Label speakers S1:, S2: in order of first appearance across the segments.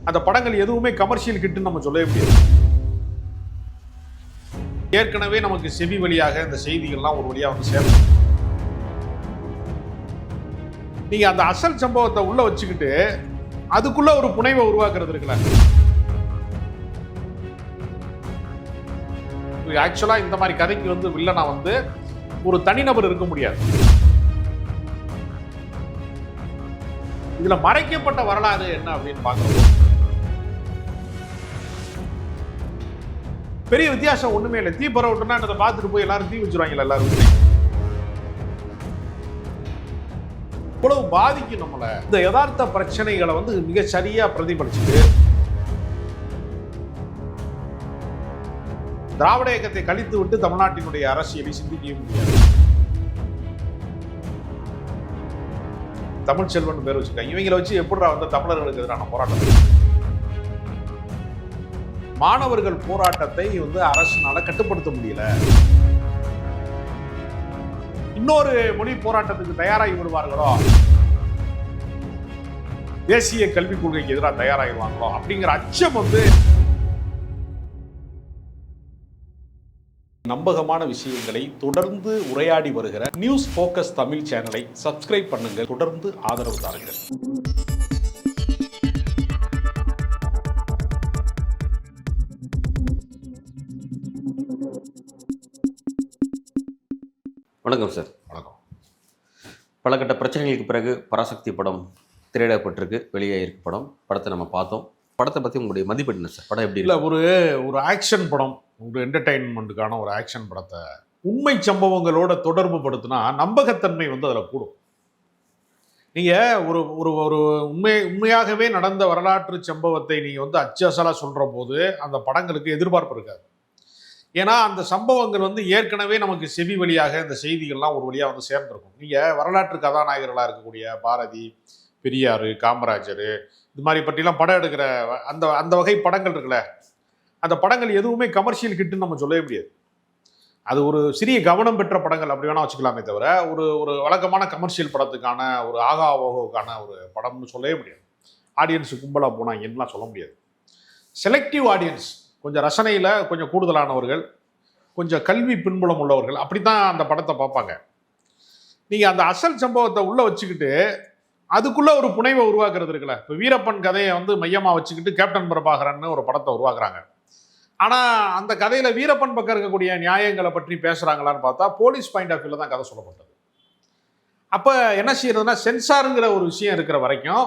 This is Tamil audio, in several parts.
S1: அந்த படங்கள் எதுவுமே கமர்ஷியல் ஹிட்னு நம்ம சொல்லவே முடியாது. ஏற்கனவே நமக்கு செவி வழியாக இந்த செய்திகள்லாம் ஒரு வழியாக வந்து சேரும். நீங்க அந்த அசல் சம்பவத்தை உள்ள வச்சுக்கிட்டு அதுக்குள்ள ஒரு புனைவை உருவாக்குறது இருக்குல்ல. ஆக்சுவலா இந்த மாதிரி கதைக்கு வந்து வில்லனா வந்து ஒரு தனிநபர் இருக்க முடியாது. இதுல மறைக்கப்பட்ட வரலாறு என்ன அப்படின்னு பார்க்கிறோம். பெரிய வித்தியாசம் ஒண்ணுமே இல்லை. தீ பரவட்டுனா அதை பார்த்துட்டு போய் எல்லாரும் தீ வச்சிருவாங்களா எல்லாரும். இவ்வளவு பாதிக்கும் நம்மள. இந்த யதார்த்த பிரச்சனைகளை வந்து மிக சரியா பிரதிபலிச்சுட்டு திராவிட இயக்கத்தை கழித்து விட்டு தமிழ்நாட்டினுடைய அரசியலை சிந்திக்கவே முடியாது. தமிழ் செல்வன் பேர் வச்சிருக்காங்க. இவங்களை வச்சு எப்படிடா வந்து தமிழர்களுக்கு எதிரான போராட்டம்? மாணவர்கள் போராட்டத்தை வந்து அரசினால கட்டுப்படுத்த முடியல. இன்னொரு மொழி போராட்டத்துக்கு தயாராகி விடுவார்களோ, தேசிய கல்விக் கொள்கைக்கு எதிராக தயாராகிடுவாங்களோ அப்படிங்கிற அச்சம் வந்து. நம்பகமான விஷயங்களை தொடர்ந்து உரையாடி வருகிற நியூஸ் போக்கஸ் தமிழ் சேனலை சப்ஸ்கிரைப் பண்ணுங்க. தொடர்ந்து ஆதரவு தாருங்கள்.
S2: வணக்கம் சார்.
S1: வணக்கம்.
S2: பல கட்ட பிரச்சனைகளுக்கு பிறகு பராசக்தி படம் திரையிடப்பட்டிருக்கு, வெளியே இருக்கு படம். படத்தை நம்ம பார்த்தோம். படத்தை பற்றி உங்களுடைய மதிப்பீடு என்ன சார்? படம் எப்படி இல்லை?
S1: ஒரு ஆக்ஷன் படம், ஒரு என்டர்டெயின்மெண்ட்டுக்கான ஒரு ஆக்ஷன் படத்தை உண்மை சம்பவங்களோட தொடர்பு படுத்தினா நம்பகத்தன்மை வந்து அதில் கூடும். நீங்கள் ஒரு ஒரு ஒரு உண்மையாகவே நடந்த வரலாற்று சம்பவத்தை நீங்கள் வந்து அச்சசலாக சொல்கிற போது அந்த படங்களுக்கு எதிர்பார்ப்பு இருக்காது. ஏன்னா அந்த சம்பவங்கள் வந்து ஏற்கனவே நமக்கு செவி வழியாக இந்த செய்திகள்லாம் ஒரு வழியாக வந்து சேர்ந்துருக்கும். நீங்கள் வரலாற்று கதாநாயகர்களாக இருக்கக்கூடிய பாரதி, பெரியார், காமராஜர், இது மாதிரி பற்றிலாம் படம் எடுக்கிற அந்த அந்த வகை படங்கள் இருக்குல்ல, அந்த படங்கள் எதுவுமே கமர்ஷியல் ஹிட்னு நம்ம சொல்லவே முடியாது. அது ஒரு சிறிய கவனம் பெற்ற படங்கள் அப்படி வேணால் வச்சுக்கலாமே தவிர ஒரு ஒரு வழக்கமான கமர்ஷியல் படத்துக்கான ஒரு ஆகா ஓகோக்கான ஒரு படம்னு சொல்லவே முடியாது. ஆடியன்ஸு கும்பலாக போனால் என்னலாம் சொல்ல முடியாது. செலக்டிவ் ஆடியன்ஸ், கொஞ்சம் ரசனையில் கொஞ்சம் கூடுதலானவர்கள், கொஞ்சம் கல்வி பின்புலம் உள்ளவர்கள் அப்படி தான் அந்த படத்தை பார்ப்பாங்க. நீங்கள் அந்த அசல் சம்பவத்தை உள்ளே வச்சுக்கிட்டு அதுக்குள்ளே ஒரு புனைவை உருவாக்குறது இருக்குல்ல. இப்போ வீரப்பன் கதையை வந்து மையமாக வச்சுக்கிட்டு கேப்டன் பிரபாகரன் ஒரு படத்தை உருவாக்குறாங்க. ஆனால் அந்த கதையில் வீரப்பன் பக்கம் இருக்கக்கூடிய நியாயங்களை பற்றி பேசுகிறாங்களான்னு பார்த்தா போலீஸ் பாயிண்ட் ஆஃப் வியூவில் தான் கதை சொல்லப்பட்டது. அப்போ என்ன செய்யறதுன்னா, சென்சாருங்கிற ஒரு விஷயம் இருக்கிற வரைக்கும்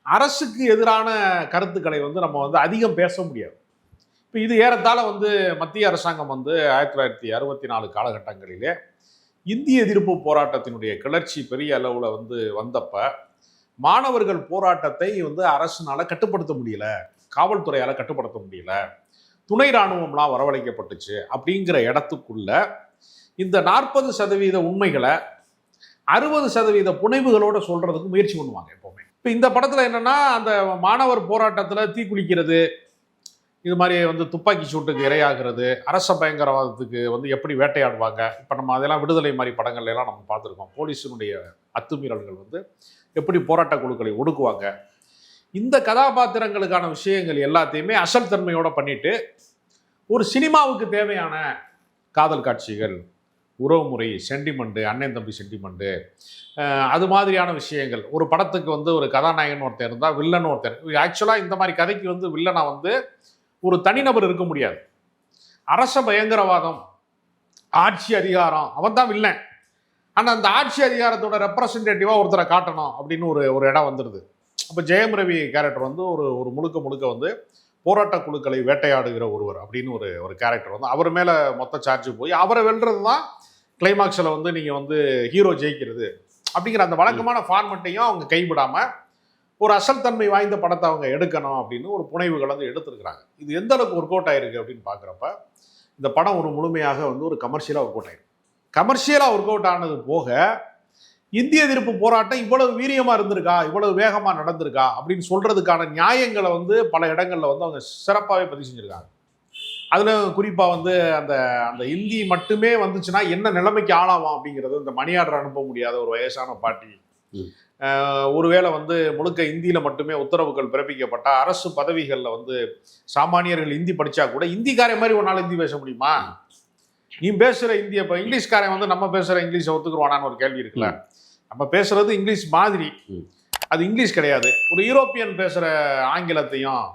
S1: அரசுக்கு எதிரான கருத்துக்களை வந்து நம்ம வந்து அதிகம் பேச முடியாது. இப்போ இது ஏறத்தாழ வந்து மத்திய அரசாங்கம் வந்து 1964 காலகட்டங்களிலே இந்திய எதிர்ப்பு போராட்டத்தினுடைய கிளர்ச்சி பெரிய அளவில் வந்து வந்தப்ப மாணவர்கள் போராட்டத்தை வந்து அரசுனால கட்டுப்படுத்த முடியல, காவல்துறையால் கட்டுப்படுத்த முடியல, துணை இராணுவம்லாம் வரவழைக்கப்பட்டுச்சு அப்படிங்கிற இடத்துக்குள்ள இந்த 40% உண்மைகளை 60% புனைவுகளோட சொல்றதுக்கு முயற்சி பண்ணுவாங்க எப்பவுமே. இப்போ இந்த படத்தில் என்னன்னா, அந்த மாணவர் போராட்டத்தில் தீக்குளிக்கிறது, இது மாதிரி வந்து துப்பாக்கி சூட்டுக்கு இரையாகிறது, அரச பயங்கரவாதத்துக்கு வந்து எப்படி வேட்டையாடுவாங்க. இப்போ நம்ம அதெல்லாம் விடுதலை மாதிரி படங்கள்ல எல்லாம் நம்ம பார்த்துருக்கோம். போலீஸினுடைய அத்துமீறல்கள் வந்து எப்படி போராட்ட குழுக்களை ஒடுக்குவாங்க. இந்த கதாபாத்திரங்களுக்கான விஷயங்கள் எல்லாத்தையுமே அசல் தன்மையோட பண்ணிட்டு ஒரு சினிமாவுக்கு தேவையான காதல் காட்சிகள், உறவுமுறை, சென்டிமெண்ட்டு, அண்ணன் தம்பி சென்டிமெண்ட்டு, அது மாதிரியான விஷயங்கள். ஒரு படத்துக்கு வந்து ஒரு கதாநாயகன் ஒருத்தர் இருந்தால் வில்லன் ஒருத்தர். ஆக்சுவலாக இந்த மாதிரி கதைக்கு வந்து வில்லனா வந்து ஒரு தனிநபர் இருக்க முடியாது. அரச பயங்கரவாதம், ஆட்சி அதிகாரம், அவன் தான் வில்லன். ஆனால் அந்த ஆட்சி அதிகாரத்தோட ரெப்ரசன்டேட்டிவாக ஒருத்தரை காட்டணும் அப்படின்னு ஒரு இடம் வந்துடுது. அப்போ ஜெயம் ரவி கேரக்டர் வந்து ஒரு முழுக்க வந்து போராட்ட குழுக்களை வேட்டையாடுகிற ஒருவர் அப்படின்னு ஒரு கேரக்டர் வந்து அவர் மேலே மொத்த சார்ஜ் போய் அவரை வெல்றது தான் கிளைமாக்ஸில் வந்து நீங்கள் வந்து ஹீரோ ஜெயிக்கிறது அப்படிங்கிற அந்த வழக்கமான ஃபார்மெட்டையும் அவங்க கைவிடாமல் ஒரு அசல் தன்மை வாய்ந்த படத்தை அவங்க எடுக்கணும் அப்படின்னு ஒரு புனைவுகள் வந்து எடுத்துருக்குறாங்க. இது எந்த அளவுக்கு ஒர்க் அவுட் ஆயிருக்கு அப்படின்னு பார்க்குறப்ப இந்த படம் ஒரு முழுமையாக வந்து ஒரு கமர்ஷியலாக ஒர்க் அவுட் ஆயிருக்கு. கமர்ஷியலாக ஒர்க் அவுட் ஆனது போக இந்திய எதிர்ப்பு போராட்டம் இவ்வளவு வீரியமாக இருந்திருக்கா, இவ்வளவு வேகமாக நடந்திருக்கா அப்படின்னு சொல்றதுக்கான நியாயங்களை வந்து பல இடங்களில் வந்து அவங்க சிறப்பாகவே பதிவு செஞ்சுருக்காங்க. அதில் குறிப்பாக வந்து அந்த அந்த இந்தி மட்டுமே வந்துச்சுன்னா என்ன நிலைமைக்கு ஆளாகும் அப்படிங்கிறது, இந்த மணி ஆர்டர் அனுப்ப முடியாத ஒரு வயசான பாட்டி, ஒருவேளை வந்து முழுக்க இந்தியில மட்டுமே உத்தரவுகள் பிறப்பிக்கப்பட்ட அரசு பதவிகளில் வந்து சாமானியர்கள் இந்தி படிச்சா கூட இந்திக்காரன் மாதிரி ஒரு நாள் இந்தி பேச முடியுமா? நீ பேசுற இந்திய இப்போ இங்கிலீஷ்காரன் வந்து நம்ம பேசுற இங்கிலீஷை ஒத்துக்குருவானான்னு ஒரு கேள்வி இருக்குல்ல. நம்ம பேசுறது இங்கிலீஷ் மாதிரி, அது இங்கிலீஷ் கிடையாது. ஒரு யூரோப்பியன் பேசுற ஆங்கிலத்தையும்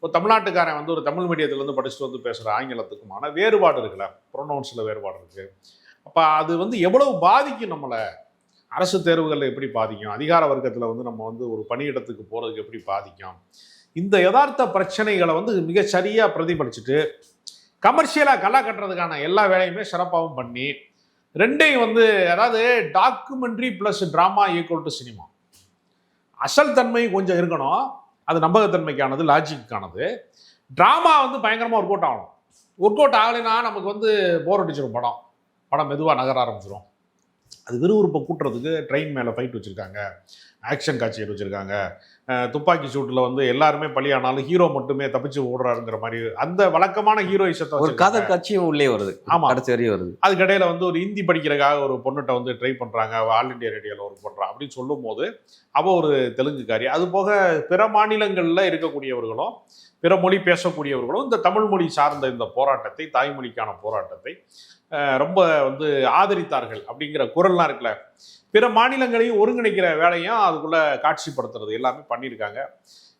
S1: ஒரு தமிழ்நாட்டுக்காரன் வந்து ஒரு தமிழ் மீடியத்திலேருந்து படிச்சுட்டு வந்து பேசுகிற ஆங்கிலத்துக்குமான வேறுபாடு இருக்குல்ல, ப்ரொனவுன்ஸில் வேறுபாடு இருக்குது. அப்போ அது வந்து எவ்வளவு பாதிக்கும் நம்மளை, அரசு தேர்வுகளில் எப்படி பாதிக்கும், அதிகார வர்க்கத்தில் வந்து நம்ம வந்து ஒரு பணியிடத்துக்கு போகிறதுக்கு எப்படி பாதிக்கும், இந்த யதார்த்த பிரச்சனைகளை வந்து மிக சரியாக பிரதிபலிச்சுட்டு கமர்ஷியலாக களை கட்டுறதுக்கான எல்லா வேலையுமே சிறப்பாகவும் பண்ணி ரெண்டையும் வந்து, அதாவது documentary plus drama equal to cinema. அசல் தன்மை கொஞ்சம் இருக்கணும், அது நம்பகத்தன்மைக்கானது, லாஜிக்கானது. ட்ராமா வந்து பயங்கரமாக ஒர்க் அவுட் ஆகணும். ஒர்க் அவுட் ஆகலைன்னா நமக்கு வந்து போர் அடிச்சிடும். படம் மெதுவாக நகர ஆரம்பிச்சிடும். அது விறுவிறுப்பை கூட்டுறதுக்கு ட்ரெயின் மேலே ஃபைட் வச்சுருக்காங்க, ஆக்ஷன் காட்சிகள் வச்சுருக்காங்க, துப்பாக்கி சூட்டில் வந்து எல்லாருமே பலியானாலும் ஹீரோ மட்டுமே தப்பிச்சு ஓடுறாருங்கிற மாதிரி அந்த வழக்கமான ஹீரோயிசத்தை
S2: ஒரு காதல் காட்சியும் உள்ளே வருது.
S1: ஆமாம்,
S2: கடைசி வரையும் வருது.
S1: அதுக்கடையில் வந்து ஒரு ஹிந்தி படிக்கிறதுக்காக ஒரு பொண்ணுகிட்ட வந்து ட்ரை பண்ணுறாங்க, ஆல் இண்டியா ரேடியோவில் ஒர்க் பண்ணுறான் அப்படின்னு சொல்லும் போது அவள் ஒரு தெலுங்குக்காரி. அது போக பிற மாநிலங்களில் இருக்கக்கூடியவர்களும் பிற மொழி பேசக்கூடியவர்களும் இந்த தமிழ் மொழி சார்ந்த இந்த போராட்டத்தை, தாய்மொழிக்கான போராட்டத்தை ரொம்ப வந்து ஆதரித்தார்கள் அப்படிங்கிற குரல்லாம் இருக்குல்ல. பிற மாநிலங்களையும் ஒருங்கிணைக்கிற வேலையும் அதுக்குள்ளே காட்சிப்படுத்துறது எல்லாமே பண்ணியிருக்காங்க.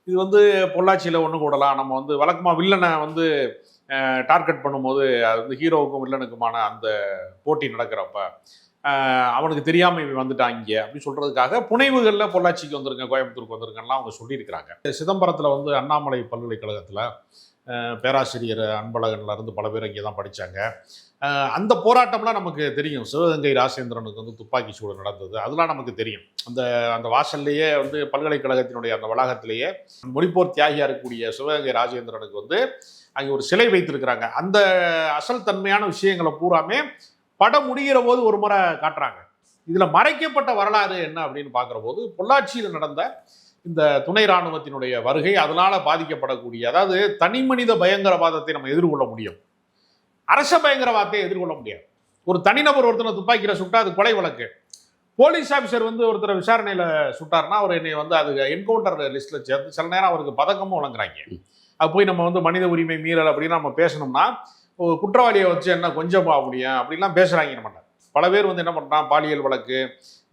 S1: இது வந்து பொள்ளாச்சியில் ஒன்று கூடலாம். நம்ம வந்து வழக்கமாக வில்லனை வந்து டார்கெட் பண்ணும்போது அது வந்து ஹீரோவுக்கும் வில்லனுக்குமான அந்த போட்டி நடக்கிறப்ப அவனுக்கு தெரியாமல் இவன் வந்துட்டான் இங்கே அப்படின்னு சொல்கிறதுக்காக புனைவுகளில் பொள்ளாச்சிக்கு வந்துருங்க, கோயம்புத்தூருக்கு வந்துருங்கலாம் அவங்க சொல்லியிருக்கிறாங்க. சிதம்பரத்தில் வந்து அண்ணாமலை பல்கலைக்கழகத்தில் பேராசிரியர் அன்பழகன்லேருந்து பல பேர் இங்கே தான் படித்தாங்க. அந்த போராட்டம்லாம் நமக்கு தெரியும். சிவகங்கை ராசேந்திரனுக்கு வந்து துப்பாக்கி சூடு நடந்தது, அதெல்லாம் நமக்கு தெரியும். அந்த வாசல்லையே வந்து பல்கலைக்கழகத்தினுடைய அந்த வளாகத்திலேயே மொழிப்போர் தியாகியாக இருக்கக்கூடிய சிவகங்கை ராஜேந்திரனுக்கு வந்து அங்கே ஒரு சிலை வைத்திருக்கிறாங்க. அந்த அசல் தன்மையான விஷயங்களை பூராமே படம் முடிகிற போது ஒரு முறை காட்டுறாங்க. இதில் மறைக்கப்பட்ட வரலாறு என்ன அப்படின்னு பார்க்குற போது பொள்ளாச்சியில் நடந்த இந்த துணை இராணுவத்தினுடைய வருகை, அதனால பாதிக்கப்படக்கூடிய, அதாவது தனி மனித பயங்கரவாதத்தை நம்ம எதிர்கொள்ள முடியும், அரச பயங்கரவாதத்தை எதிர்கொள்ள முடியாது. ஒரு தனிநபர் ஒருத்தனை துப்பாக்கியில் சுட்டா அது கொலை வழக்கு. போலீஸ் ஆஃபீஸர் வந்து ஒருத்தர் விசாரணையில் சுட்டார்னா அவர் என்னை வந்து அது என்கவுண்டர் லிஸ்ட்டில் சேர்த்து சில நேரம் அவருக்கு பதக்கமும் வழங்குறாங்க. அது போய் நம்ம வந்து மனித உரிமை மீறல் அப்படின்னு நம்ம பேசணும்னா குற்றவாளியை வச்சு என்ன கொஞ்சம் ஆக முடியும் அப்படின்லாம் பேசுகிறாங்க. நம்ம பல பேர் வந்து என்ன பண்ணுறான், பாலியல் வழக்கு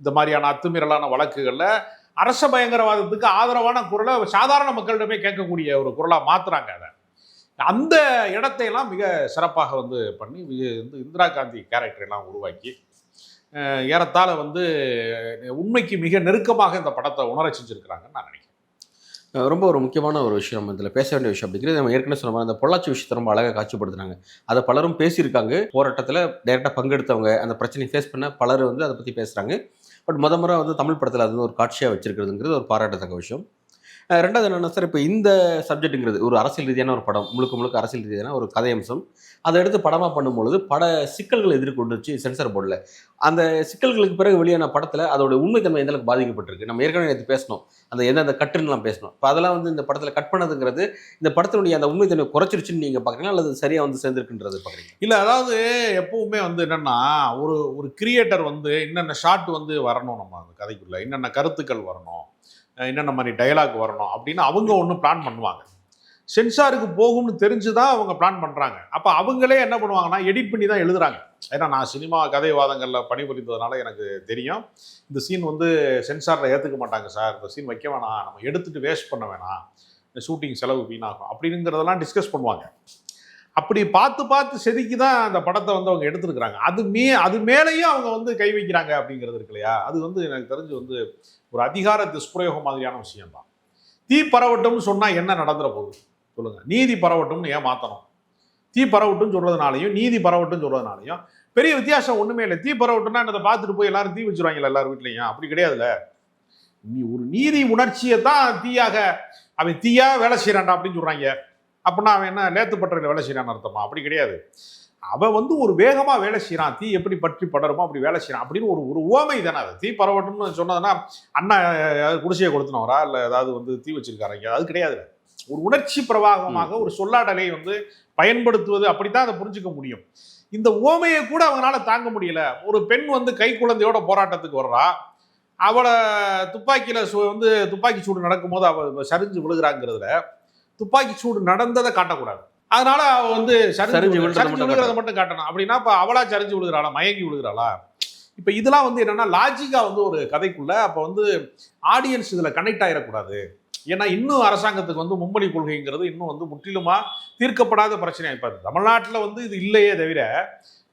S1: இந்த மாதிரியான அத்துமீறலான வழக்குகளில் அரச பயங்கரவாதத்துக்கு ஆதரவான குரலை சாதாரண மக்களிடமே கேட்கக்கூடிய ஒரு குரலாக மாற்றுறாங்க. அதை அந்த இடத்தையெல்லாம் மிக சிறப்பாக வந்து பண்ணி வந்து இந்திரா காந்தி கேரக்டரெல்லாம் உருவாக்கி ஏறத்தாழ வந்து உண்மைக்கு மிக நெருக்கமாக இந்த படத்தை உணர செஞ்சுருக்கிறாங்கன்னு நான் நினைக்கிறேன்.
S2: ரொம்ப ஒரு முக்கியமான ஒரு விஷயம் இதில் பேச வேண்டிய விஷயம் அப்படிங்கிறது நம்ம ஏற்கனவே சொன்ன மாதிரி அந்த பொள்ளாச்சி விஷயத்தை ரொம்ப அழகாக காட்சிப்படுத்துனாங்க. அதை பலரும் பேசியிருக்காங்க. போராட்டத்தில் டைரெக்டாக பங்கெடுத்தவங்க, அந்த பிரச்சனையை ஃபேஸ் பண்ண பலர் வந்து அதை பற்றி பேசுகிறாங்க. பட் முறை வந்து தமிழ் படத்தில் அது வந்து ஒரு காட்சியாக வச்சிருக்கிறதுங்கிறது ஒரு பாராட்டத்தக்க விஷயம். ரெண்டாவது என்னென்னா சார், இப்போ இந்த சப்ஜெக்ட்டுங்கிறது ஒரு அரசியல் ரீதியான ஒரு படம், முழுக்க அரசியல் ரீதியான ஒரு கதை அம்சம். அதை எடுத்து படமாக பண்ணும்பொழுது பட சிக்கல்களை எதிர்கொண்டுச்சு சென்சார் போர்டில். அந்த சிக்கல்களுக்கு பிறகு வெளியான படத்தில் அதோட உண்மைத்தன்மை எந்த அளவுக்கு பாதிக்கப்பட்டிருக்கு. நம்ம ஏற்கனவே நேற்று பேசணும், அந்த எந்தெந்த கட்டுலாம் பேசணும். இப்போ அதெல்லாம் வந்து இந்த படத்தில் கட் பண்ணதுங்கிறது இந்த படத்தினுடைய அந்த உண்மைத்தன்மை குறைச்சிருச்சுன்னு நீங்கள் பார்க்குறீங்களா, அல்லது சரியாக வந்து சேர்ந்துருக்குன்றது பார்க்குறீங்க?
S1: இல்லை, அதாவது எப்பவுமே வந்து என்னென்னா ஒரு கிரியேட்டர் வந்து என்னென்ன ஷாட் வந்து வரணும், நம்ம அந்த கதைக்குள்ளே என்னென்ன கருத்துக்கள் வரணும், என்னென்ன மாதிரி டயலாக் வரணும் அப்படின்னு அவங்க ஒன்று பிளான் பண்ணுவாங்க. சென்சாருக்கு போகும்னு தெரிஞ்சு தான் அவங்க பிளான் பண்ணுறாங்க. அப்போ அவங்களே என்ன பண்ணுவாங்கன்னா எடிட் பண்ணி தான் எழுதுறாங்க. ஏன்னா நான் சினிமா கதைவாதங்களில் பணிபுரிந்ததுனால எனக்கு தெரியும், இந்த சீன் வந்து சென்சாரில் ஏற்றுக்க மாட்டாங்க சார், இந்த சீன் வைக்க வேணாம், நம்ம எடுத்துகிட்டு வேஸ்ட் பண்ண வேணாம், இந்த ஷூட்டிங் செலவு வீணாகும் அப்படிங்கிறதெல்லாம் டிஸ்கஸ் பண்ணுவாங்க. அப்படி பார்த்து செதுக்கி தான் அந்த படத்தை வந்து அவங்க எடுத்துருக்குறாங்க. அது மேலேயும் அவங்க வந்து கை வைக்கிறாங்க அப்படிங்கிறது இருக்கு இல்லையா, அது வந்து எனக்கு தெரிஞ்சு வந்து ஒரு அதிகார துஷ்பிரயோகம் மாதிரியான விஷயம்தான். தீ பரவட்டும்னு சொன்னால் என்ன நடந்துற போகுது சொல்லுங்கள்? நீதி பரவட்டும்னு ஏன் மாற்றணும்? தீ பரவட்டும் சொல்கிறதுனாலையும் நீதி பரவட்டும் சொல்கிறதுனாலையும் பெரிய வித்தியாசம் ஒன்றுமே இல்லை. தீ பரவட்டும்னா அதை பார்த்துட்டு போய் எல்லாரும் தீ வச்சுருவாங்களா எல்லாரும் வீட்லையும்? அப்படி கிடையாதுல்ல. நீ ஒரு நீதி உணர்ச்சியை தான் தீயாக, அவன் தீயா வேலை செய்கிறான்டா அப்படின்னு சொல்கிறாங்க. அப்படின்னா அவன் என்ன லேத்துப்பட்டறையில் வேலை செய்கிறான்னு அர்த்தமா? அப்படி கிடையாது. அவன் வந்து ஒரு வேகமாக வேலை செய்கிறான், தீ எப்படி பற்றி படருமோ அப்படி வேலை செய்கிறான் அப்படின்னு ஒரு உவமை தானே அது. தீ பரவட்டும்னு சொன்னதுன்னா அண்ணா குடிசையை கொளுத்தினவரா இல்லை ஏதாவது வந்து தீ வச்சிருக்காங்க? அது கிடையாது. ஒரு உணர்ச்சி பிரவாகமாக ஒரு சொல்லாடலை வந்து பயன்படுத்துவது, அப்படித்தான் அதை புரிஞ்சுக்க முடியும். இந்த உவமையை கூட அவங்களால தாங்க முடியல. ஒரு பெண் வந்து கை குழந்தையோட போராட்டத்துக்கு வர்றா, அவளை துப்பாக்கியில வந்து துப்பாக்கி சூடு நடக்கும்போது அவ சரிஞ்சு விழுகிறாங்கிறதுல துப்பாக்கி சூடு நடந்ததை காட்டக்கூடாது. அதனால அவ வந்து சரிஞ்சு விழுகிறத மட்டும் காட்டணும். அப்படின்னா இப்ப அவளா சரிஞ்சு விழுகிறாளா, மயங்கி விழுகிறாளா? இப்ப இதெல்லாம் வந்து என்னன்னா லாஜிக்கா வந்து ஒரு கதைக்குள்ள அப்ப வந்து ஆடியன்ஸ் இதுல கனெக்ட் ஆயிடக்கூடாது. ஏன்னா இன்னும் அரசாங்கத்துக்கு வந்து மும்மொழி கொள்கைங்கிறது இன்னும் வந்து முற்றிலுமா தீர்க்கப்படாத பிரச்சனை. இப்ப தமிழ்நாட்டில் வந்து இது இல்லையே தவிர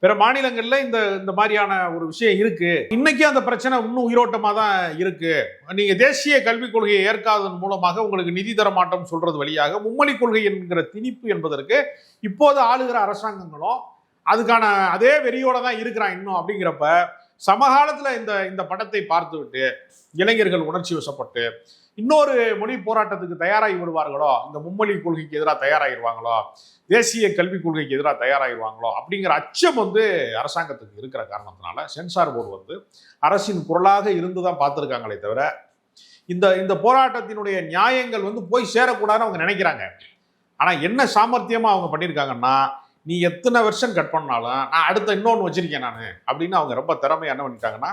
S1: பிற மாநிலங்கள்ல இந்த மாதிரியான ஒரு விஷயம் இருக்கு. இன்னைக்கு அந்த பிரச்சனை இன்னும் உயிரோட்டமா தான் இருக்கு. நீங்க தேசிய கல்விக் கொள்கையை ஏற்காததன் மூலமாக உங்களுக்கு நிதி தர மாட்டோம் சொல்றது வழியாக மும்மொழி கொள்கை என்கிற திணிப்பு என்பதற்கு இப்போது ஆளுகிற அரசாங்கங்களும் அதுக்கான அதே வெறியோட தான் இருக்கிறான் இன்னும். அப்படிங்கிறப்ப சமகாலத்துல இந்த படத்தை பார்த்துவிட்டு இளைஞர்கள் உணர்ச்சி வசப்பட்டு இன்னொரு மொழி போராட்டத்துக்கு தயாராகி விடுவார்களோ, இந்த மும்மொழி கொள்கைக்கு எதிராக தயாராகிடுவாங்களோ, தேசிய கல்விக் கொள்கைக்கு எதிராக தயாராகிடுவாங்களோ அப்படிங்கிற அச்சம் வந்து அரசாங்கத்துக்கு இருக்கிற காரணத்தினால சென்சார் போர்டு வந்து அரசின் குரலாக இருந்து தான் பார்த்துருக்காங்களே தவிர இந்த போராட்டத்தினுடைய நியாயங்கள் வந்து போய் சேரக்கூடாதுன்னு அவங்க நினைக்கிறாங்க. ஆனா என்ன சாமர்த்தியமா அவங்க பண்ணியிருக்காங்கன்னா, நீ எத்தனை வெர்ஷன் கட் பண்ணாலும் நான் அடுத்த இன்னொன்று வச்சிருக்கேன் நான் அப்படின்னு அவங்க ரொம்ப திறமையா என்ன பண்ணிட்டாங்கன்னா,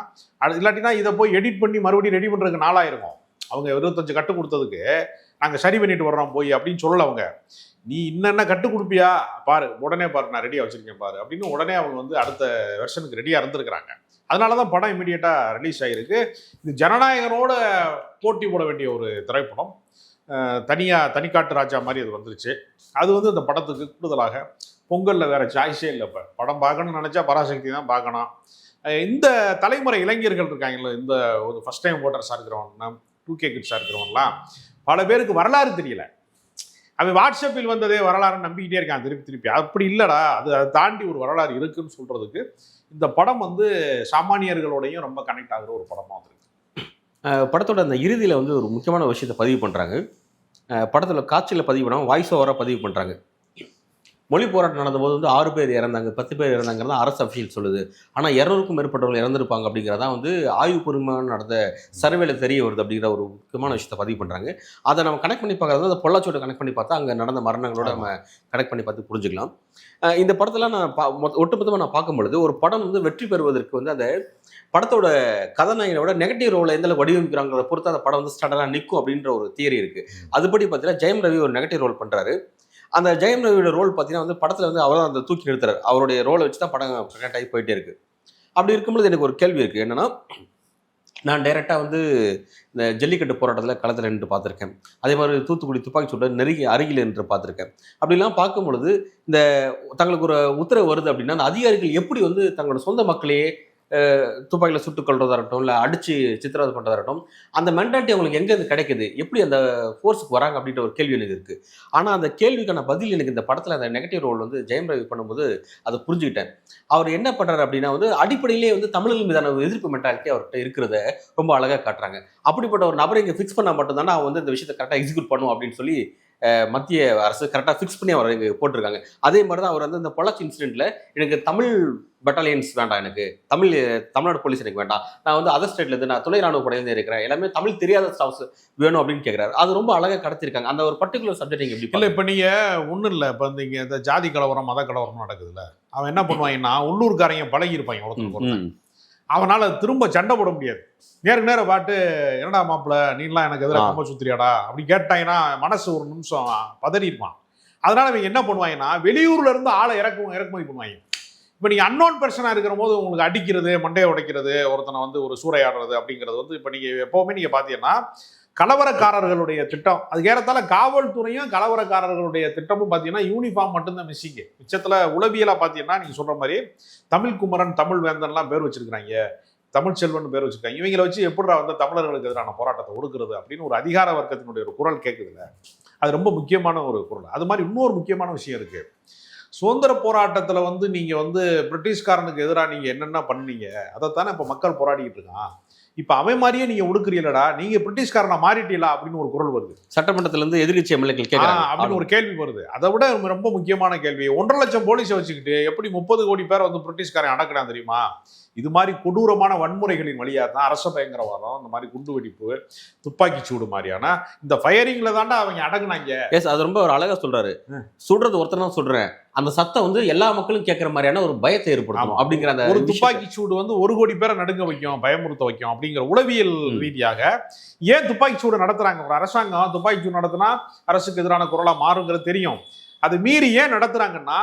S1: இல்லாட்டினா இதை போய் எடிட் பண்ணி மறுபடியும் ரெடி பண்றதுக்கு நாளாயிருக்கும். அவங்க 25 கட்டு கொடுத்ததுக்கு நாங்கள் சரி பண்ணிட்டு வர்றோம் போய் அப்படின்னு சொல்லல. அவங்க நீ இன்னென்ன கட்டு கொடுப்பியா பாரு, உடனே பாரு நான் ரெடியாக வச்சிருக்கேன் பாரு அப்படின்னு உடனே அவங்க வந்து அடுத்த வெர்ஷனுக்கு ரெடியாக இருந்திருக்கிறாங்க. அதனால தான் படம் இமீடியட்டாக ரிலீஸ் ஆகிருக்கு. இது ஜனநாயகனோட போட்டி போட வேண்டிய ஒரு திரைப்படம். தனிக்காட்டு ராஜா மாதிரி அது வந்துருச்சு. அது வந்து இந்த படத்துக்கு கூடுதலாக பொங்கலில் வேற சாய்ஸே இல்லை. இப்போ படம் பார்க்கணும்னு நினச்சா பராசக்தி தான் பார்க்கணும். இந்த தலைமுறை இளைஞர்கள் இருக்காங்கல்ல, இந்த ஒரு ஃபர்ஸ்ட் டைம் ஓட்டர்ஸாக இருக்கிறவங்க, 2K கிட்ஸாக இருக்கிறவங்கலாம் பல பேருக்கு வரலாறு தெரியல. அவன் வாட்ஸ்அப்பில் வந்ததே வரலாறுன்னு நம்பிக்கிட்டே இருக்கான் திருப்பி. அப்படி இல்லைடா, அதை தாண்டி ஒரு வரலாறு இருக்குன்னு சொல்றதுக்கு இந்த படம் வந்து சாமானியர்களோடையும் ரொம்ப கனெக்ட் ஆகுற ஒரு படமாக வந்துருக்கு.
S2: படத்தோட அந்த இறுதியில் வந்து ஒரு முக்கியமான விஷயத்தை பதிவு பண்ணுறாங்க. படத்தில் காட்சியில் பதிவு பண்ணாமல் வாய்ஸ் ஓவராக பதிவு பண்ணுறாங்க. மொழி போராட்டம் நடந்தபோது வந்து 6 பேர் இறந்தாங்க, 10 பேர் இறந்தாங்கிறது அரசு அஃபீஷியல் சொல்லுது. ஆனால் 200க்கும் மேற்பட்டவர்கள் இறந்துருப்பாங்க அப்படிங்கிறதான் வந்து ஆய்வுபூர்வமாக நடந்த சர்வேல தெரிய வருது அப்படிங்கிற ஒரு முக்கியமான விஷயத்தை பதிவு பண்ணுறாங்க. அதை நம்ம கனெக்ட் பண்ணி பார்க்கறது அந்த பொள்ளாச்சியோட கனெக்ட் பண்ணி பார்த்தா அங்கே நடந்த மரணங்களோட நம்ம கனெக்ட் பண்ணி பார்த்து புரிஞ்சுக்கலாம். இந்த படத்தில் நான் ஒட்டுமொத்தமாக நான் பார்க்கும்பொழுது ஒரு படம் வந்து வெற்றி பெறுவதற்கு வந்து அந்த படத்தோட கதாநாயகனோட நெகட்டிவ் ரோலை எந்த வடிவமைக்கிறாங்கிறத பொறுத்து அந்த படம் வந்து ஸ்டாண்டர்டாக நிற்கும் அப்படின்ற ஒரு தியரி இருக்குது. அதுபடி பார்த்தீங்கன்னா ஜெயம் ரவி ஒரு நெகட்டிவ் ரோல் பண்ணுறாரு. அந்த ஜெயம் ரவியோட ரோல் பார்த்தீங்கன்னா வந்து படத்தில் வந்து அவர் தான் அந்த தூக்கி நிறுத்துறாரு. அவருடைய ரோலை வச்சு தான் படம் கனெக்ட் ஆகி போயிட்டே இருக்கு. அப்படி இருக்கும்போது எனக்கு ஒரு கேள்வி இருக்குது. என்னன்னா, நான் டைரெக்டாக வந்து இந்த ஜல்லிக்கட்டு போராட்டத்தில் களத்தில் நின்று பார்த்துருக்கேன். அதே மாதிரி தூத்துக்குடி துப்பாக்கி சூட்டை அருகில் நின்று பார்த்துருக்கேன். அப்படிலாம் பார்க்கும் பொழுது இந்த தங்களுக்கு ஒரு உத்தரவு வருது அப்படின்னா அந்த அதிகாரிகள் எப்படி வந்து தங்களோட சொந்த மக்களையே துப்பாக்கியில் சுட்டுக் கொள்றதா இருக்கட்டும், இல்லை அடிச்சு சித்திரவதை பண்ணுறதா இருக்கட்டும், அந்த மென்டாலிட்டி அவங்களுக்கு எங்கேருந்து கிடைக்குது, எப்படி அந்த ஃபோர்ஸுக்கு வராங்க அப்படின்ற ஒரு கேள்வி எனக்கு இருக்குது. ஆனால் அந்த கேள்விக்கான பதில் எனக்கு இந்த படத்தில் அந்த நெகட்டிவ் ரோல் வந்து ஜெயம் ரவி பண்ணும்போது அதை புரிஞ்சுக்கிட்டேன். அவர் என்ன பண்ணுறாரு அப்படின்னா வந்து அடிப்படையிலே வந்து தமிழர்கள் மீதான எதிர்ப்பு மென்டாலிட்டி அவர்கிட்ட இருக்கிறத ரொம்ப அழகாக காட்டுறாங்க. அப்படிப்பட்ட ஒரு நபரை இங்கே ஃபிக்ஸ் பண்ணால் மட்டும்தானே அவன் வந்து இந்த விஷயத்தை கரெக்டாக எக்ஸிக்யூட் பண்ணும் அப்படின்னு சொல்லி மத்திய அரசு கரெக்டாக ஃபிக்ஸ் பண்ணி அவர் இங்கே போட்டிருக்காங்க. அதே மாதிரி தான் அவர் வந்து இந்த பொள்ளாச்சி இன்சிடென்ட்ல எனக்கு தமிழ் பட்டாலியன்ஸ் வேண்டாம், எனக்கு தமிழ்நாடு போலீஸ் எனக்கு வேண்டாம், நான் வந்து அதர் ஸ்டேட்ல இருந்து நான் துணை ராணுவ படையிலேருந்து இருக்கிறேன், எல்லாமே தமிழ் தெரியாத ஸ்டாஃப்ஸ் வேணும் அப்படின்னு கேட்குறாரு. அது ரொம்ப அழகாக கடத்திருக்காங்க. அந்த ஒரு பர்டிகுலர் சப்ஜெக்ட் எப்படி இல்லை.
S1: இப்போ நீங்கள் ஒன்றும் இல்லை, இப்போ இந்த ஜாதி கலவரம் மத கலவரம் நடக்குதுல்ல, அவன் என்ன பண்ணுவாங்கன்னா உள்ளூர்காரங்க பழகி இருப்பாங்க ஒருத்தருக்கு. அவனால திரும்ப சண்டை போட முடியாது. நேருக்கு நேரம் பாட்டு என்னடா மாப்பிள்ள நீலாம் எனக்கு எதிராக ரொம்ப சுத்திரியாடா அப்படி கேட்டாங்கன்னா மனசு ஒரு நிமிஷம் பதறிடுவான். அதனால இவங்க என்ன பண்ணுவாங்கன்னா வெளியூர்ல இருந்து ஆளை இறக்குமதி பண்ணுவாங்க. இப்போ நீங்கள் அன்னோன் பர்சனாக இருக்கிற போது உங்களுக்கு அடிக்கிறது, மண்டையை உடைக்கிறது, ஒருத்தனை வந்து ஒரு சூறையாடுறது அப்படிங்கிறது வந்து இப்போ நீங்கள் எப்போவுமே நீங்கள் பார்த்தீங்கன்னா கலவரக்காரர்களுடைய திட்டம், அதுக்கு ஏறத்தால காவல்துறையும் கலவரக்காரர்களுடைய திட்டமும் பார்த்தீங்கன்னா யூனிஃபார்ம் மட்டும்தான் மிஸ்ஸிங்கு. மிச்சத்தில் உளவியலாக பார்த்தீங்கன்னா நீங்கள் சொல்கிற மாதிரி தமிழ் குமரன், தமிழ் வேந்தன்லாம் பேர் வச்சிருக்கிறாங்க, தமிழ் செல்வன் பேர் வச்சிருக்காங்க. இவங்களை வச்சு எப்படிடா வந்து தமிழர்களுக்கு எதிரான போராட்டத்தை ஒடுக்குறது அப்படின்னு ஒரு அதிகார வர்க்கத்தினுடைய ஒரு குரல் கேட்குதுல்ல, அது ரொம்ப முக்கியமான ஒரு குரல். அது மாதிரி இன்னொரு முக்கியமான விஷயம் இருக்கு. சுதந்திர போராட்டத்தில் வந்து நீங்கள் வந்து பிரிட்டிஷ்காரனுக்கு எதிராக நீங்கள் என்னென்ன பண்ணீங்க அதைத்தானே இப்போ மக்கள் போராடிக்கிட்டு இருக்கான். இப்போ அவன் மாதிரியே நீங்கள் ஒடுக்குறீங்களடா, நீங்கள் பிரிட்டிஷ்காரனை மாறிட்டீங்களா அப்படின்னு ஒரு குரல் வருது.
S2: சட்டமன்றத்திலேருந்து எதிர்கட்சி எம்எல்ஏக்கள் கேட்குறாங்க
S1: அப்படின்னு ஒரு கேள்வி வருது. அதை விட ரொம்ப முக்கியமான கேள்வி, 1.5 லட்சம் போலீஸை வச்சுக்கிட்டு எப்படி 30 கோடி பேர் வந்து பிரிட்டிஷ்காரன் அடக்கினான் தெரியுமா? இது மாதிரி கொடூரமான வன்முறைகளின் வழியாக தான் அரச பயங்கரவாதம், இந்த மாதிரி குண்டு வெடிப்பு, துப்பாக்கி சூடு மாதிரியான இந்த ஃபயரிங்ல தாண்டா அவங்க அடங்குனாங்க.
S2: எஸ், அது ரொம்ப ஒரு அழகா சொல்றாரு. சுடுறது ஒருத்தர் தான் சொல்றேன், அந்த சத்தம் வந்து எல்லா மக்களும் கேட்கற மாதிரியான ஒரு பயத்தை ஏற்படுத்தும் அப்படிங்கிற அந்த
S1: ஒரு துப்பாக்கி சூடு வந்து 1 கோடி பேரை நடுங்க வைக்கும், பயமுறுத்த வைக்கும் அப்படிங்கிற உளவியல் ரீதியாக ஏன் துப்பாக்கி சூடு நடத்துறாங்க? ஒரு அரசாங்கம் துப்பாக்கி சூடு நடத்தினா அரசுக்கு எதிரான குரலா மாறுங்கிறது தெரியும். அது மீறி ஏன் நடத்துறாங்கன்னா,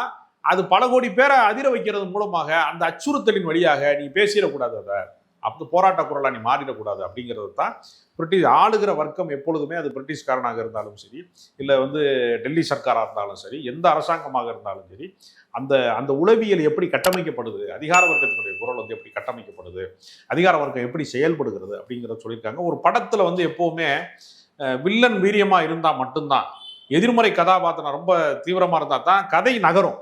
S1: அது பல கோடி பேரை அதிர வைக்கிறது மூலமாக அந்த அச்சுறுத்தலின் வழியாக நீ பேசிடக்கூடாது, அதை அப்போ போராட்ட குரலா நீ மாறிடக்கூடாது அப்படிங்கிறது தான் பிரிட்டிஷ் ஆளுகிற வர்க்கம் எப்பொழுதுமே, அது பிரிட்டிஷ்காரனாக இருந்தாலும் சரி, இல்லை வந்து டெல்லி சர்க்காராக இருந்தாலும் சரி, எந்த அரசாங்கமாக இருந்தாலும் சரி, அந்த அந்த உளவியல் எப்படி கட்டமைக்கப்படுது, அதிகார வர்க்கத்தினுடைய குரல் வந்து எப்படி கட்டமைக்கப்படுது, அதிகார வர்க்கம் எப்படி செயல்படுகிறது அப்படிங்கிறத சொல்லியிருக்காங்க. ஒரு படத்தில் வந்து எப்போவுமே வில்லன் வீரியமாக இருந்தால் மட்டும்தான், எதிர்மறை கதாபாத்திரம் ரொம்ப தீவிரமாக இருந்தால் தான் கதை நகரும்,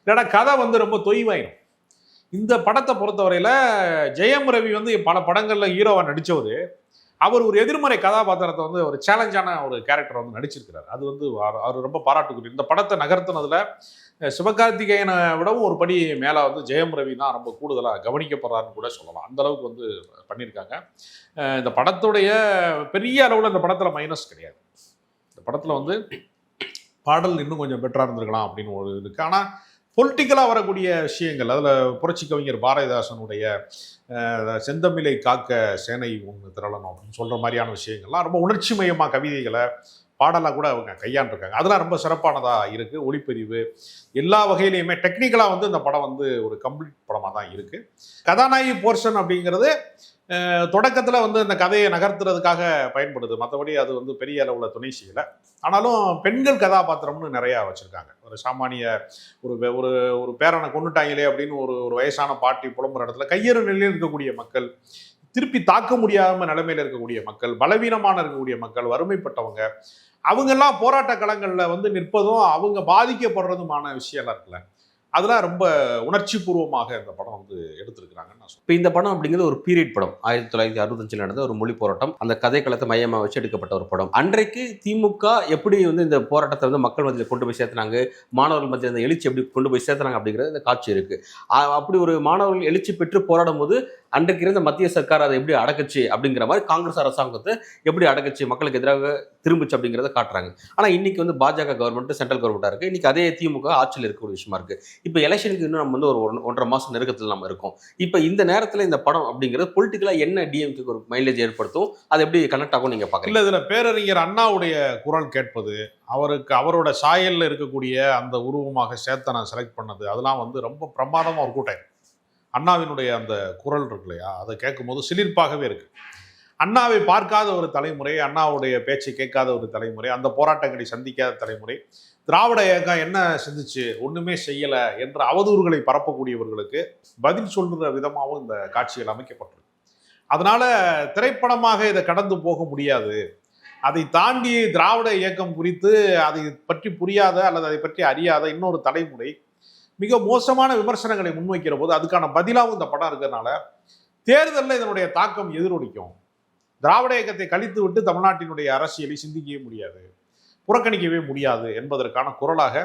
S1: இல்லைன்னா கதை வந்து ரொம்ப தொய்வாயிரும். இந்த படத்தை பொறுத்தவரையில் ஜெயம் ரவி வந்து பல படங்களில் ஹீரோவாக நடித்தவர், அவர் ஒரு எதிர்மறை கதாபாத்திரத்தை வந்து ஒரு சேலஞ்சான ஒரு கேரக்டரை வந்து நடிச்சிருக்கிறார். அது வந்து அவர் ரொம்ப பாராட்டுக்குரிய. இந்த படத்தை நகர்த்தினதுல சிவகார்த்திகேயனை விடவும் ஒரு படி மேலே வந்து ஜெயம் ரவி தான் ரொம்ப கூடுதலாக கவனிக்கப்படுறாருன்னு கூட சொல்லலாம். அந்த அளவுக்கு வந்து பண்ணியிருக்காங்க. இந்த படத்துடைய பெரிய அளவில் இந்த படத்தில் மைனஸ் கிடையாது. இந்த படத்தில் வந்து பாடல் இன்னும் கொஞ்சம் பெட்டராக இருந்திருக்கலாம் அப்படின்னு ஒரு இருக்கு. ஆனால் பொலிட்டிக்கலாக வரக்கூடிய விஷயங்கள், அதில் புரட்சி கவிஞர் பாரதிதாசனுடைய செந்தமிழை காக்க சேனை ஒன்று திரளணும் அப்படின்னு சொல்கிற மாதிரியான விஷயங்கள்லாம் ரொம்ப உணர்ச்சி மயமாக கவிதைகளை பாடலாக கூட அவங்க கையாண்டிருக்காங்க. அதெல்லாம் ரொம்ப சிறப்பானதாக இருக்குது. ஒளிப்பதிவு எல்லா வகையிலையுமே டெக்னிக்கலாக வந்து இந்த படம் வந்து ஒரு கம்ப்ளீட் படமாக தான் இருக்குது. கதாநாயகி போர்ஷன் அப்படிங்கிறது தொடக்கத்தில் வந்து இந்த கதையை நகர்த்துறதுக்காக பயன்படுது, மற்றபடி அது வந்து பெரிய அளவில் துணை செய்யலை. ஆனாலும் பெண்கள் கதாபாத்திரம்னு நிறையா வச்சுருக்காங்க. ஒரு சாமானிய ஒரு ஒரு ஒரு பேரனை கொண்டுட்டாங்களே அப்படின்னு ஒரு வயசான பாட்டி புலம்புற இடத்துல கையறு நிலையில் இருக்கக்கூடிய மக்கள், திருப்பி தாக்க முடியாம நிலைமையில இருக்கக்கூடிய மக்கள், பலவீனமான இருக்கக்கூடிய மக்கள், வறுமைப்பட்டவங்க, அவங்கெல்லாம் போராட்ட களங்களில் வந்து நிற்பதும் அவங்க பாதிக்கப்படுறதுமான விஷயம்லாம் இருக்குல்ல, அதெல்லாம் ரொம்ப உணர்ச்சி பூர்வமாக இந்த படம் வந்து எடுத்திருக்கிறாங்கன்னு நான் சொல்றேன்.
S2: இப்போ இந்த படம் அப்படிங்கிறது ஒரு பீரியட் படம். 1965 நடந்த ஒரு மொழி போராட்டம், அந்த கதை களத்தை மையமாக வச்சு எடுக்கப்பட்ட ஒரு படம். அன்றைக்கு திமுக எப்படி வந்து இந்த போராட்டத்தை வந்து மக்கள் மத்தியில் கொண்டு போய் சேர்த்துனாங்க, மாணவர்கள் மத்தியில் அந்த எழுச்சி எப்படி கொண்டு போய் சேர்த்துனாங்க அப்படிங்கிறது இந்த காட்சி இருக்கு. அப்படி ஒரு மாணவர்கள் எழுச்சி பெற்று போராடும் போது அன்றைக்கு இருந்த மத்திய சர்க்கார் அதை எப்படி அடக்குச்சு அப்படிங்கிற மாதிரி காங்கிரஸ் அரசாங்கத்தை எப்படி அடக்குச்சு, மக்களுக்கு எதிராக திரும்பிச்சு அப்படிங்கிறத காட்டுறாங்க. ஆனால் இன்னைக்கு வந்து பாஜக கவர்மெண்ட் சென்ட்ரல் கவர்மெண்ட்டாக இருக்குது. இன்னைக்கு அதே திமுக ஆட்சியில் இருக்க ஒரு விஷயமா இருக்குது. இப்போ எலெக்ஷனுக்கு இன்னும் நம்ம வந்து ஒரு 1.5 மாதம் நெருக்கத்தில் நம்ம இருக்கோம். இப்போ இந்த நேரத்தில் இந்த படம் அப்படிங்கிறது பொலிட்டிக்கலாக என்ன டிஎம்கேக்கு ஒரு மைலேஜ் ஏற்படுத்தும், அது எப்படி கனெக்ட் ஆகும் நீங்கள் பார்க்கலாம்.
S1: இல்லை, இதில் பேரறிஞர் அண்ணாவுடைய குரல் கேட்பது, அவரோட சாயலில் இருக்கக்கூடிய அந்த உருவமாக சேத்தனை செலக்ட் பண்ணது, அதெல்லாம் வந்து ரொம்ப பிரமாதமாக ஒரு கூட்டம். அண்ணாவினுடைய அந்த குரல் இருக்கு இல்லையா, அதை கேட்கும்போது சிலிர்ப்பாகவே இருக்கு. அண்ணாவை பார்க்காத ஒரு தலைமுறை, அண்ணாவுடைய பேச்சை கேட்காத ஒரு தலைமுறை, அந்த போராட்டங்களை சந்திக்காத தலைமுறை, திராவிட இயக்கம் என்ன செஞ்சுச்சு, ஒன்றுமே செய்யலை என்ற அவதூறுகளை பரப்பக்கூடியவர்களுக்கு பதில் சொல்கிற விதமாகவும் இந்த காட்சிகள் அமைக்கப்பட்டிருக்கு. அதனால திரைப்படமாக இதை கடந்து போக முடியாது. அதை தாண்டி திராவிட இயக்கம் குறித்து அதை பற்றி புரியாத அல்லது அதை பற்றி அறியாத இன்னொரு தலைமுறை மிக மோசமான விமர்சனங்களை முன்வைக்கிற போது அதுக்கான பதிலாகவும் இந்த படம் இருக்கிறதுனால தேர்தலில் இதனுடைய தாக்கம் எதிரொலிக்கும். திராவிட இயக்கத்தை கழித்து விட்டு தமிழ்நாட்டினுடைய அரசியலை சிந்திக்கவே முடியாது, புறக்கணிக்கவே முடியாது என்பதற்கான குரலாக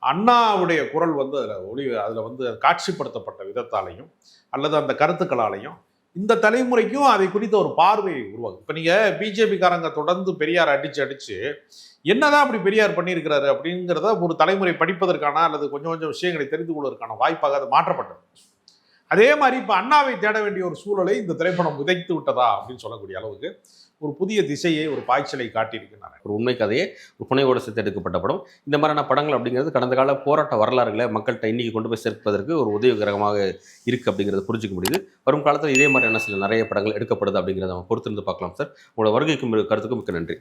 S1: அண்ணாவுடைய குரல் வந்து அதில் வந்து காட்சிப்படுத்தப்பட்ட விதத்தாலையும் அல்லது அந்த கருத்துக்களாலையும் இந்த தலைமுறைக்கும் அதை குறித்த ஒரு பார்வை உருவாகும். இப்போ நீங்கள் பிஜேபிக்காரங்க தொடர்ந்து பெரியார் அடிச்சு என்னதான் அப்படி பெரியார் பண்ணியிருக்கிறாரு அப்படிங்கிறத ஒரு தலைமுறை படிப்பதற்கான அல்லது கொஞ்சம் விஷயங்களை தெரிந்து கொள்வதற்கான வாய்ப்பாக அது மாற்றப்பட்டது. அதே மாதிரி இப்போ அண்ணாவை தேட வேண்டிய ஒரு சூழலை இந்த திரைப்படம் விதைத்து விட்டதா அப்படின்னு சொல்லக்கூடிய அளவுக்கு ஒரு புதிய திசையை, ஒரு பாய்ச்சலை காட்டியிருக்கிறாங்க.
S2: ஒரு உண்மை கதையை ஒரு புனைவோடு சேர்த்து எடுக்கப்பட்ட படம். இந்த மாதிரியான படங்கள் அப்படிங்கிறது கடந்த கால போராட்ட வரலாறுகளை மக்கள்கிட்ட இன்னைக்கு கொண்டு போய் சேர்ப்பதற்கு ஒரு உதவிகரமாக இருக்குது அப்படிங்கிறத புரிஞ்சிக்க முடியுது. வரும் காலத்தில் இதே மாதிரியான சில நிறைய படங்கள் எடுக்கப்படுது அப்படிங்கிறத நம்ம பொறுத்திருந்து பார்க்கலாம் சார். உங்களோட வருகைக்கும் கருத்துக்கும் மிக்க நன்றி.